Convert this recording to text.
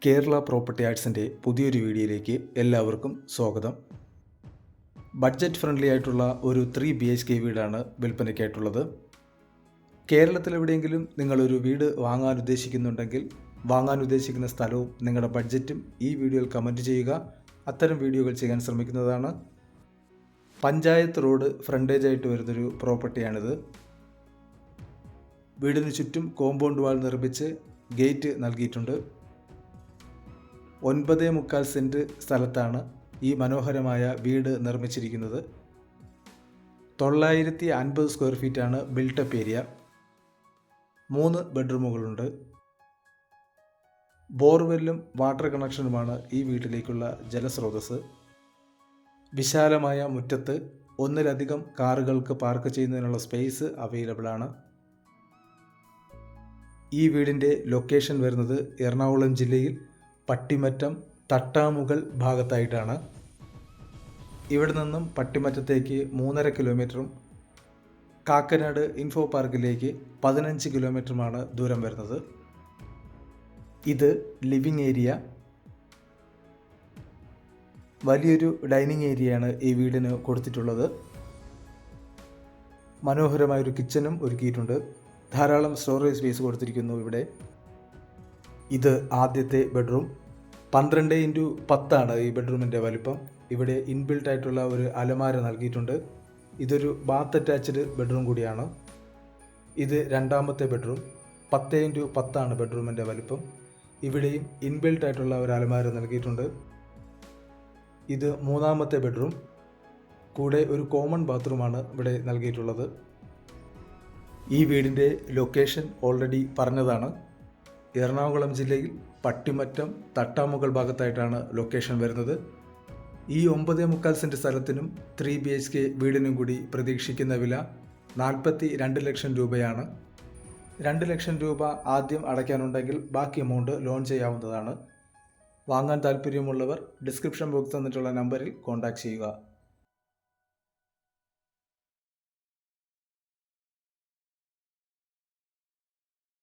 Kerala property ആർട്സിൻ്റെ പുതിയൊരു വീഡിയോയിലേക്ക് എല്ലാവർക്കും സ്വാഗതം. ബഡ്ജറ്റ് ഫ്രണ്ട്ലി ആയിട്ടുള്ള ഒരു 3 BHK വീടാണ് വിൽപ്പനയ്ക്കായിട്ടുള്ളത്. കേരളത്തിലെവിടെയെങ്കിലും നിങ്ങളൊരു വീട് വാങ്ങാൻ ഉദ്ദേശിക്കുന്നുണ്ടെങ്കിൽ വാങ്ങാൻ ഉദ്ദേശിക്കുന്ന സ്ഥലവും നിങ്ങളുടെ ബഡ്ജറ്റും ഈ വീഡിയോയിൽ കമൻറ്റ് ചെയ്യുക. അത്തരം വീഡിയോകൾ ചെയ്യാൻ ശ്രമിക്കുന്നതാണ്. പഞ്ചായത്ത് റോഡ് ഫ്രണ്ടേജ് ആയിട്ട് വരുന്നൊരു പ്രോപ്പർട്ടിയാണിത്. വീടിന് ചുറ്റും കോമ്പൗണ്ട് വാൾ നിർമ്മിച്ച് ഗേറ്റ് നൽകിയിട്ടുണ്ട്. 9.25 സെൻറ്റ് സ്ഥലത്താണ് ഈ മനോഹരമായ വീട് നിർമ്മിച്ചിരിക്കുന്നത്. 950 സ്ക്വയർ ഫീറ്റാണ് ബിൽട്ടപ്പ് ഏരിയ. 3 ബെഡ്റൂമുകളുണ്ട്. ബോർവെല്ലും വാട്ടർ കണക്ഷനുമാണ് ഈ വീട്ടിലേക്കുള്ള ജലസ്രോതസ്. വിശാലമായ മുറ്റത്ത് ഒന്നിലധികം കാറുകൾക്ക് പാർക്ക് ചെയ്യുന്നതിനുള്ള സ്പേസ് അവൈലബിൾ ആണ്. ഈ വീടിൻ്റെ ലൊക്കേഷൻ വരുന്നത് എറണാകുളം ജില്ലയിൽ പട്ടിമറ്റം തട്ടാമുകൾ ഭാഗത്തായിട്ടാണ്. ഇവിടെ നിന്നും പട്ടിമറ്റത്തേക്ക് 3.5 കിലോമീറ്ററും കാക്കനാട് ഇൻഫോ പാർക്കിലേക്ക് 15 കിലോമീറ്ററുമാണ് ദൂരം വരുന്നത്. ഇത് ലിവിംഗ് ഏരിയ. വലിയൊരു ഡൈനിങ് ഏരിയയാണ് ഈ വീടിന് കൊടുത്തിട്ടുള്ളത്. മനോഹരമായൊരു കിച്ചനും ഒരുക്കിയിട്ടുണ്ട്. ധാരാളം സ്റ്റോറേജ് സ്പേസ് കൊടുത്തിരിക്കുന്നു ഇവിടെ. ഇത് ആദ്യത്തെ ബെഡ്റൂം. 12x10 ആണ് ഈ ബെഡ്റൂമിൻ്റെ വലിപ്പം. ഇവിടെ ഇൻബിൽട്ട് ആയിട്ടുള്ള ഒരു അലമാര നൽകിയിട്ടുണ്ട്. ഇതൊരു ബാത്ത് അറ്റാച്ച്ഡ് ബെഡ്റൂം കൂടിയാണ്. ഇത് രണ്ടാമത്തെ ബെഡ്റൂം. 10x10 ആണ് ബെഡ്റൂമിൻ്റെ വലിപ്പം. ഇവിടെയും ഇൻബിൽട്ട് ആയിട്ടുള്ള ഒരു അലമാര നൽകിയിട്ടുണ്ട്. ഇത് മൂന്നാമത്തെ ബെഡ്റൂം. കൂടെ ഒരു കോമൺ ബാത്റൂമാണ് ഇവിടെ നൽകിയിട്ടുള്ളത്. ഈ വീടിൻ്റെ ലൊക്കേഷൻ ഓൾറെഡി പറഞ്ഞതാണ്. എറണാകുളം ജില്ലയിൽ പട്ടിമറ്റം തട്ടാമുകൾ ഭാഗത്തായിട്ടാണ് ലൊക്കേഷൻ വരുന്നത്. ഈ 9.25 സെൻറ്റ് സ്ഥലത്തിനും 3 BHK വീടിനും കൂടി പ്രതീക്ഷിക്കുന്ന വില 42 ലക്ഷം രൂപയാണ്. 2 ലക്ഷം രൂപ ആദ്യം അടയ്ക്കാനുണ്ടെങ്കിൽ ബാക്കി എമൗണ്ട് ലോൺ ചെയ്യാവുന്നതാണ്. വാങ്ങാൻ താല്പര്യമുള്ളവർ ഡിസ്ക്രിപ്ഷൻ ബോക്സ് തന്നിട്ടുള്ള നമ്പറിൽ കോൺടാക്റ്റ് ചെയ്യുക.